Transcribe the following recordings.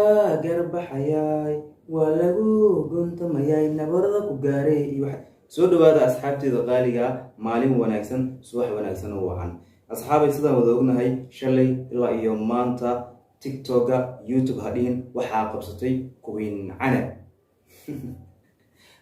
garbaxayay waa lagu guntamayay nabarada ku gaaray iyo soo dhawaada asxaabteeda qaaliga maalin wanaagsan subax wanaagsan oo wacan asxaabay sidaan wada ognahay shalay ilaa iyo maanta TikTok YouTube hadhiin waxa qabsatay Queen Canab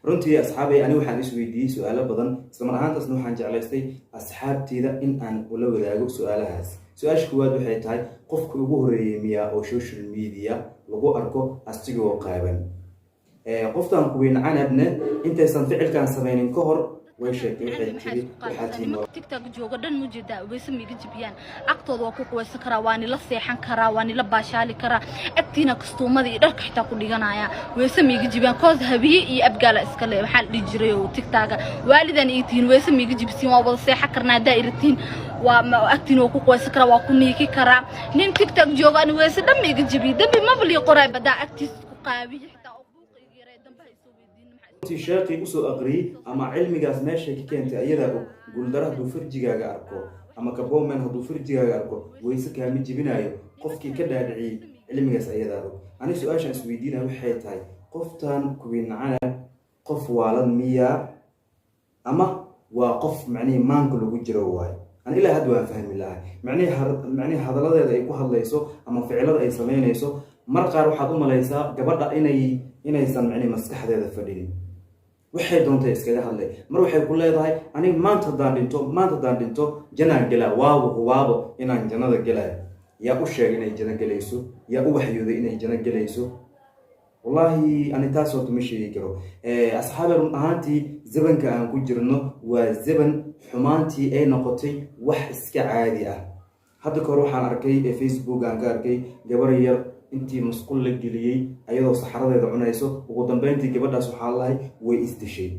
runtii asxaabay ani waxaan is weydiiyay su'aalo badan isla mar ahaantaasna waxaan jeclaystay asxaabteeda in aan ula wadaago su'aalahaas su'aasha koowaad waxay tahay qofka ugu horeeyay miya oo social media lagu arko asigoo qaaban qoftan Queen Canabna intaysan ficilkan sameeynin ka hor way sheegtay waxay tiri waxaa TikTok jooga dhan mujida waysa miga jibiyaan aqtooda waa ku quweysan karaa waani la seexan karaa waani la baashaali karaa agtiina kastuumada iyo dharka xitaa ku dhiganaya waysa miga jibiyaan koos habiye iyo abgaala iska leeyahay waxa la dhijiray oo TikTok waalidan iyo tiin waysa miga jibisiin waa wada seexan karnaa daa'iratiin waa agtiina waa ku quweysan karaa waa ku niiki karaa nin TikTok jooga ani waysa dhan miga jibi dambi ma bali qoray badaa agtiis ku qaabiye sheekhi u soo aqriyay ama cilmigaas meesha ka keentay ayada guuldaraha duu farjigaaga arko ama kaboomen haduu farjigaaga arko wayse kaami jibinayo qofkii ka dhaadhiciyay cilmigaas ayada ani su'aashan is weydiinaa waxay tahay qoftan Queen Canab qof waalan miya ama waa qof macni maanka lagu jiro waay an ilaa hadda waan fahmi lahaa macni hadaladeeda ay ku hadlayso ama ficilada ay sameynayso mar qaar waxaad u malaysaa gabadha inaysan macni maskaxdeeda fadhinin waxay doontay iskaga hadlay mar waxay ku leedahay ani maanta daan dhinto janaan gala waabo inaan jannada galay yaa u sheegay inay janno galayso yaa u waxyooday inay janno galayso wallahi ani taas oo tuma sheegi karo asxaabay run ahaantii zabanka aan ku jirno waa zaban xumaantii ay noqotay wax iska caadi ah hadda kor waxaan arkay Facebook aan ka arkay gabar yar intii masquul la geliyay ayadoo saxaradeeda cunayso ugu dambeyntii gabadhaas waxa lahay way isdishay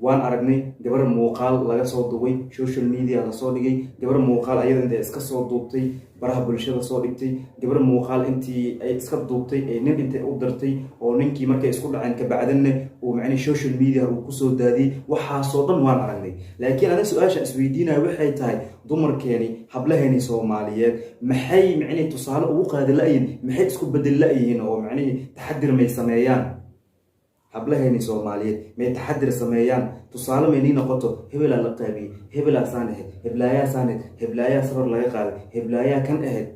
waan aragnay gabar muuqaal laga soo duubay social media la soo dhigay gabar muuqaal ayada inta iska soo duubtay baraha bulshada soo dhigtay gabar muuqaal intii ay iska duubtay ee nin inta u dirtay oo ninkii markay isku dhaceen ka bacdana uu macni social media uu ku soo daadiyay waxa soo dhan waan aragnay laakiin ana su'aasha is weydiinaa waxay tahay dumarkeeni hablaheeni Soomaaliyeed maxay macni tusaale ugu qaadi la'ayin maxay isku bedel la'ayin oo macni taxadir may sameeyaan hablaheeni Soomaaliyeed may taxadir sameeyaan tusaale may noqoto hebela la qaabi hebela saanahe heblaaya sabar laga qaaday heblaaya kan ahayd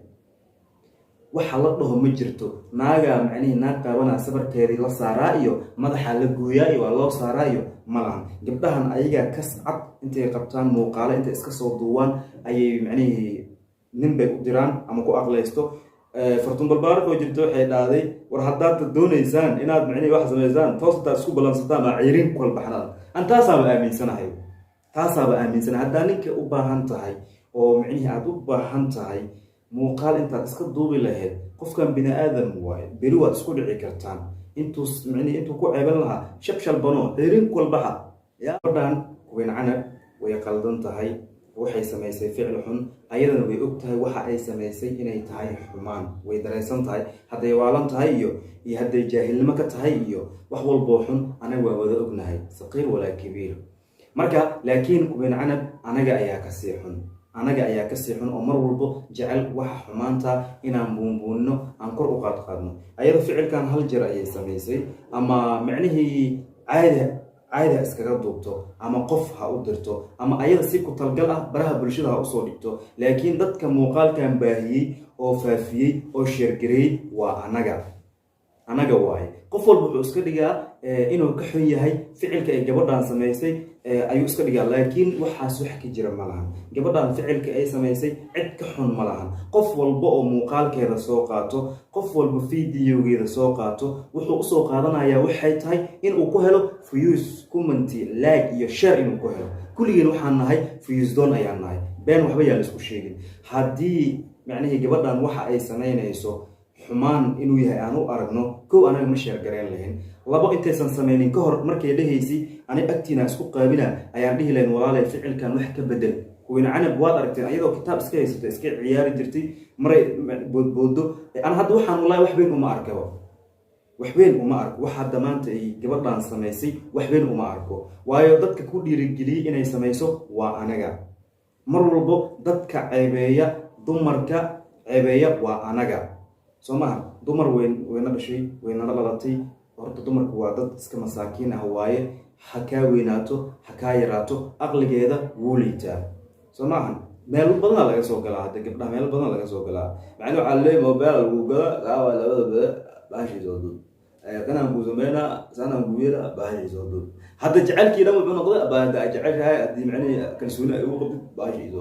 waxa la dhaho ma jirto naaga macni naag qaabana sabarkeedii la saaraa iyo madaxa la gooyaa iyo loo saaraa iyo malahan gabdhahan ayaga kascad intay qabtaan muuqaalo intay iska soo duuwaan ayay macni nin bay u diraan ama ku aqleysto fartun balbaar oo jirto waxay dhaaday war haddaad doonaysaan inaad macni wax sameeyaan toosta isku balansataan ma ciirin kul baxnaan antaasaaba aaminsanahay hadda ninka u baahan tahay oo macni aad u baahan tahay muuqaal intaad iska duubi lahayd qofkan bini aadam waay beri waad isku dhici kartaan intuu ku ceeban lahaa shabshal bano ciirin kul baxa yaa badan Queen Canab way qaldan tahay waxay sameysay ficil xun ayadana way og tahay waxa ay sameysay inay tahay xumaan way dareensan tahay haday waalan tahay iyo haday jaahilnimo ka tahay iyo wax walba xun anaga waa wada ognahay saqiir wala kabiir marka laakiin Queen Canab anaga ayaa ka sii xun oo mar walba jecel waxa xumaanta inaan buunbuunno aan kor u qaadqaadno ayada ficilkan hal jeer ayay sameysay ama macnihii caadi iskaga duubto ama qof ha u dirto ama ayada si ku talgal ah baraha bulshada ha u soo dhigto laakiin dadka muuqaalkan baahiyay oo faafiyay oo share gareeyay waa anaga waay qof walba wuxuu iska dhigaa inuu ka xun yahay ficilka ay gabadhan sameysay ayuu iska dhigaa laakiin waxaas wax ka jira malahan gabadhan ficilka ay sameysay cid ka xun malahan qof walba oo muuqaalkeeda soo qaato qof walba fiidiyogeeda soo qaato wuxuu u soo qaadanayaa waxay tahay in uu ku helo views comment like iyo share inuu ku helo kulligeen waxaan nahay views doon ayaan nahay been waxba yaa la isku sheegin haddii macnaheedu gabadhan waxa ay sameynayso xumaan inuu yahay aan u aragno koow anaga ma share gareen lahayn labo intaysan sameynin ka hor markay dhahaysay ani agtiina isku qaabina ayaan dhihi lahayn walaalay ficilkan wax ka bedel Queen Canab waad aragteen ayadoo kitaab iska haysato iska ciyaari jirtay maray boodboodo aan hadda waxaan wallahi wax weyn uma arko waxa damaanta ay gabadhan sameysay wax weyn uma arko waayo dadka ku dhiirigeliyay inay sameyso waa anaga mar walba dadka ceebeeya dumarka ceebeeya waa anaga Somaha dumar weyna dhashay weyna dhalatay horta dumarku waa dad iska masaakiin ah waaye ha kaa weynaato ha kaa yaraato aqligeeda wuu liitaa soo maahan meel badan laga soo galaa hadda gabdhaha meel badan laga soo galaa macnuu waxaa leeyahay mobile lagu gala gaawa labada baashi soo dud kana ku sameeyna sana guuyada baashi soo dud hadda jacaylkii dhan wuxuu noqday baada jacaylhay hadii macnii kalsooni ay u qabto baashi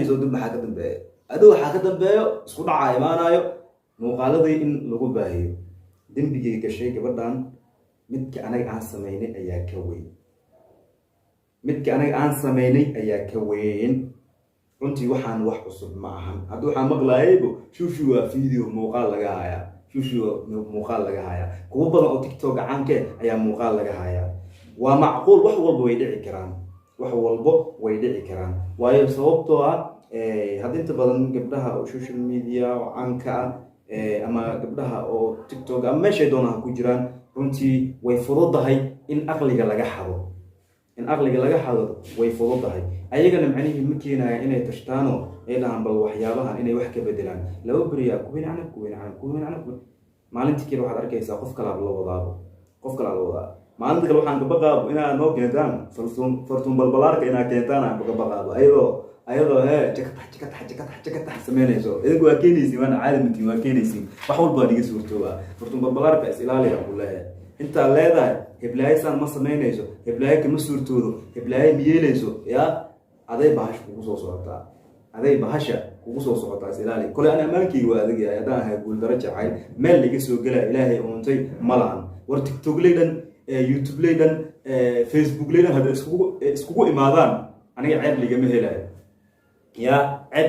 soo dud maxaa ka dambeeyo adoo waxaa ka dambeeyo isku dhaca imaanayo muuqaaladii in lagu baahiyo dembigii gashay gabadhan midka anaga aan sameynay ayaa ka weyn runtii waxaan wax cusub ma ahan haddii waxaan maqlaayaybo shushu waa video muuqaal laga hayaa kuwa badan oo tiktok gacaanke ayaa muuqaal laga hayaa waa macquul wax walba way dhici karaan waayo sababtoo ah hadda inta badan gabdhaha oo social media oo caanka ah ama gabdhaha oo tiktok ama meeshay doonaan ku jiraan runtii way fududahay in aqliga laga xado way fududahay ayagana macnihii ma keenaya inay tashtaano ay dhahaan bal waxyaabahan inay wax ka bedelaan laba beriyaa kuweyn canab maalintii kale waxaad arkaysaa qof kale la wadaabo maalinta kale waxaan ka baqaabo inaad noo keentaan fartuun balbalaarka inaad keentaan aan ka baqaabo ayadoo jakatax sameynayso idinku waa keenaysiin waana caadamitiin waa keenaysiin wax walba waa niga suurtooba fartuun balbalaarka is ilaaliya ku leeyahay intaa leedahay heblaayo saan ma samaynayso heblaayo kama suurtoodo heblaayo miyeelayso yaa aday bahasha kugu soo socotaa is ilaali kole aan ammaankayga waa adag yahay haddaan ahay guuldaro jacayl meel laga soo gelaa ilaahay uuntay ma lahan war tiktok leydan youtube leydan facebook leydan hadda iskugu imaadaan aniga ceeb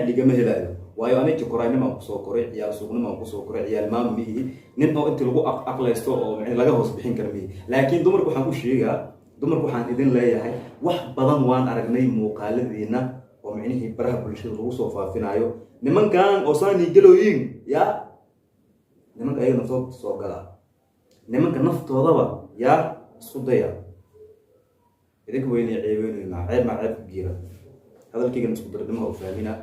ligama helaayo waayo aniga koraynima kusoo koray ciyaal suuqnima kusoo koray ciyaal maam mihi nin oo inta lagu aqlaysto oo laga hoos bixin kara mihi laakiin dumarku waxaan idin leeyahay wax badan waan aragnay muuqaaladiina oo macnihii baraha bulshada lagu soo faafinayo nimankan oo saani galooyin nimanka ayaga naftooda soo gala nimanka naftoodaba isku daya idinka weynay ceebeynayna ceeb giira hadalkaygan isku dardimo oo fahmina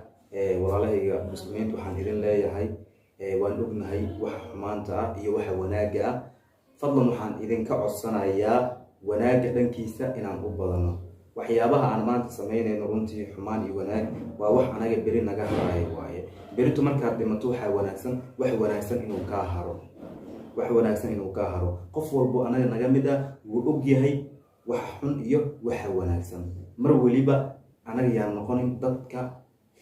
walaalahayga muslimiinta waxaan idin leeyahay waan ognahay waxa xumaanta ah iyo waxa wanaaga ah fadlan waxaan idinka codsanayaa wanaaga dhankiisa inaan u badano waxyaabaha aan maanta sameynayno runtii xumaan iyo wanaag waa wax anaga beri naga harayo waaye beritu markaad dhimato wax wanaagsan inuu kaa haro qof walbo anaga naga mid ah wuu og yahay wax xun iyo waxa wanaagsan mar waliba anaga yaan noqonin dadka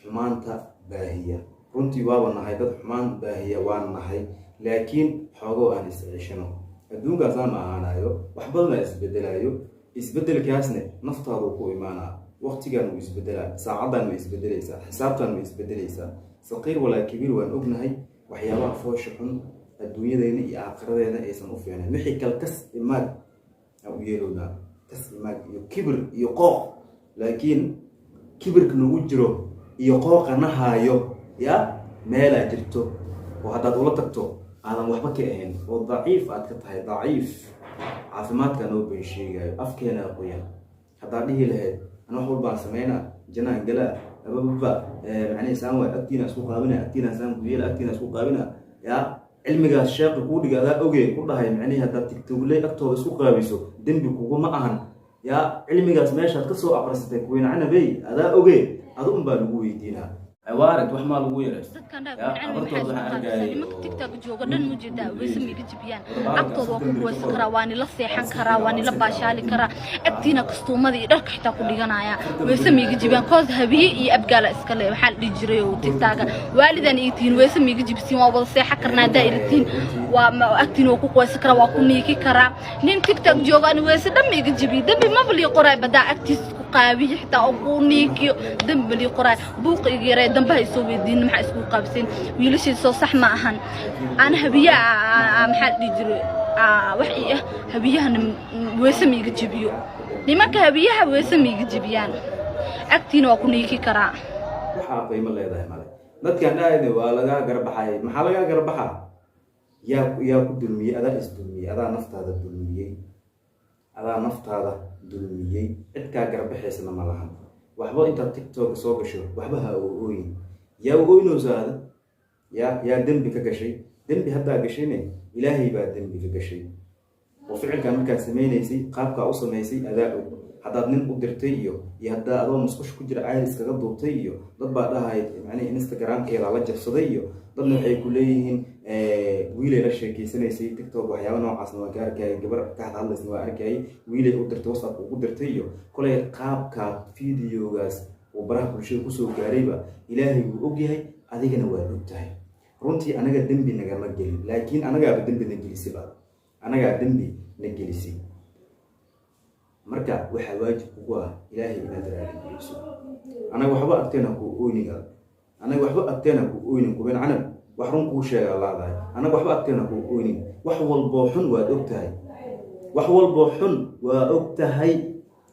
xumaanta baahiya runtii waaba nahay dad xumaan baahiya waan nahay laakiin xoogoo aan isceshano adduunkaasaan ma ahaanayo wax badanaa isbedelayo isbedelkaasne naftaadu ku imaanaa waqtigaan wuu isbedelaa saacadan way isbedelaysaa xisaabtan way isbedelaysaa saqiir walaa kabiir waan ognahay waxyaabaha foosha xun adduunyadeenna iyo aakhiradeena aysan u fiicnayn wixii kale kas imaag aan u yeelownaa kas imaag iyo kibir iyo qooq laakiin kibirka nagu jiro iyo qooqa nahaayo meelaa jirto oo haddaad ula tagto aadan waxba ka ahayn oo daciif aad ka tahay daciif caafimaadka noo been sheegayo afkeena qoyan haddaad dhihi lahayd ana wax walbaan sameynaa janaan galaa abababa macnihii saan waa agtiina isku qaabina agtiina saan guyela agtiina isku qaabina cilmigaas sheekhi kuu dhiga adaa oge ku dhahay macnihii haddaad tigtogley agtooda isku qaabiso dembi kuguma ahan cilmigaas meeshaad ka soo aqrisatay kuweyne canabey adaa oge adu unbaa lagu weydiinaa عوارض وح ما لقويه dadkan nimanka tiktok jooga dhan ma jeedaa way samiga jibiyaan agtooda waa ku kuwaysan karaa waani la seexan karaa waani la baashaali karaa agtiina kastuumada iyo dharka xitaa ku dhiganaya way samiga jibiyaan koos habiye iyo abgaala iska leh waxaa dhigi jiray oo tiktoka waalidan iitiin way samiga jibisiin waa wada seexan karnaa daa'iritiin waa agtiina waa ku kuwaysan karaa waa ku niiki karaa nin tiktok jooga way si dhamiga jibi dambi ma bali qoray badaa agtiis ku qaabiyo xitaa oo ku niikiyo dambi bali qoray buuq igeeray dambaha isoo weydiin maxaa isku qaabseen wiilashii soo sax ma ahan aan habiyaha maxaa dhigi jiray wax ii habiyahana weesamiga jibiyo nimanka habiyaha weesamiga jibiyaan agtiina waa ku niiki karaa waxaa qiimo leedahay male dadkan dhaayna waa laga garbaxay maxaa laga garbaxaa yaa ku dulmiyay adaa is dulmiyay adaa naftaada dulmiyay cid kaa garbaxaysana ma lahan waxba intaad tiktok soo gasho waxba ha ooyin yaa ooynoosaada yaa dembi ka gashay dembi haddaa gashayne ilaahay baa dembiga gashay oo ficilkan markaa samaynaysay qaabkaa u samaysay adaa og haddaad nin u dirtay iyo haddaa adoo musqush ku jira caadi iskaga duubtay iyo dad baa dhahay macnihi instagramkeeda la jabsaday iyo dadna waxay ku leeyihiin wiilay la sheekeysanaysay tiktok waxyaaba noocaasna waa ka arkayay gabar ka hadlaysna waa arkayay wiilay u dirtay whatsapp ugu dirtay iyo kolay qaabkaa fideogaas oo baraha bulshada kusoo gaarayba ilaahay wuu ogyahay adigana waa og tahay runtii anaga dembi nagama gelin laakiin anagaaba dembi na gelisay ba anagaa dembi na gelisay marka waxaa waajib kugu ah ilaahay inaad raaligiiso anaga waxba agteena ku ooyniga anaga waxba agteena ku ooynin kubeen canab wax run kuu sheega laadahay anaga waxba agteena ku ooynin wax walboo xun waad og tahay wax walboo xun waa og tahay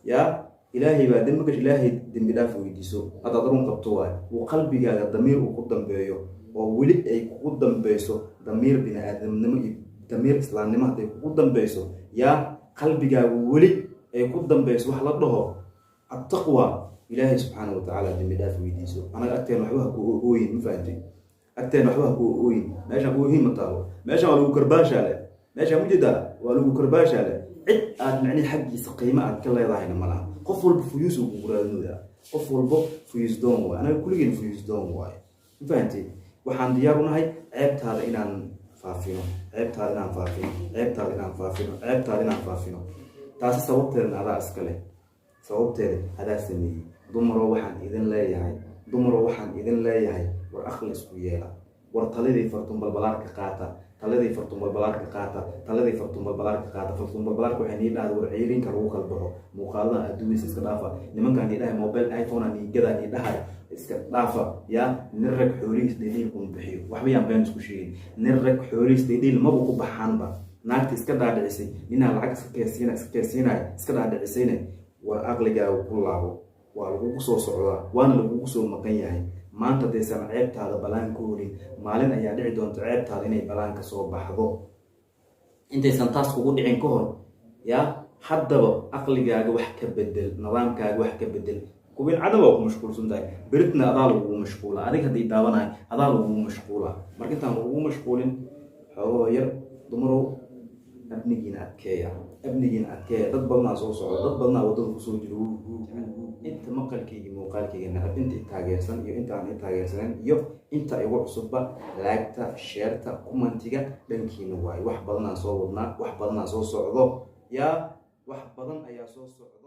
yaa ilaahay baa dembi gash ilaahay dembi dhaaf weydiiso haddaad run qabto waay uu qalbigaaga damiir uu ku dambeeyo oo weli ay kugu dambeyso damiir bini-aadamnimo iyo damiir islaamnimo hadday kugu dambeyso yaa qalbigaaga weli ay ku dambeyso wax la dhaho attaqwa ilaahay subxaana watacaala dembi dhaaf weydiiso anaga agteena waxba ha ku ooyin ma fahamtay agteena waxba ha ku ooyin meeshaan oohin ma taabo meeshaan waa lagu karbaashaale meeshaan mujeedaa waa lagu karbaashaale cid aad macnihi xaggiisa qiimo aad ka leedahayna ma laha qof walba fuyuus uu kugu raadinoodaa qof walba fuyuus doon waay anaga kulligeen fuyuus doon waay ma fahamtay waxaan diyaar u nahay ceebtaada inaan faafino ceebtaada inaan faafino ceebtaada inaan faafino ceebtaada inaan faafino taasi sababteedana adaa iska leh sababteeda adaa sameeyey dumaroo waxaan idin leeyahay war akhli isku yeela war taladii fartun balbalaarka qaata fartun balbalaarka waxay nii dhahda war ciirinka lagu kala baxo muuqaalada adduunyada iska dhaafa nimankaan nii dhahay mobile iphone nii gadaa nii dhahay iska dhaafa yaa nin rag xoolihiis dhedhiil kuma bixiyo waxba yaan been isku sheegin nin rag xoolihiis dhedhiil maba ku baxaanba naagta iska dhaadhicisay ninaa lacag iska keesiinaya iska dhaadhicisayna war aqligaaga ku laabo waa lagugu soo socdaa waana lagugu soo maqan yahay maanta daysan ceebtaada balaan ka horin maalin ayaa dhici doonta ceebtaada inay balaan ka soo baxdo intaysan taas kugu dhicin ka hor yaa haddaba aqligaaga wax ka bedel nidaamkaaga wax ka bedel kubin cadab waa ku mashquulsan tahay beritna adaa lagugu mashquula adig haddii daawanahay adaa lagugu mashquula marka intaan lagugu mashquulin xoogoo yar dumarow abnigiina adkeeya dad badnaa soo socda dad badnaa wadada kusoo jiro inta maqalkayga muuqaalkayga nacab inta taageersan iyo inta aan taageersanen iyo inta igu cusubba laagta sheerta kumantiga dhankiina waayo wax badanaa soo wadnaa wax badanaa soo socdo yaa wax badan ayaa soo socdo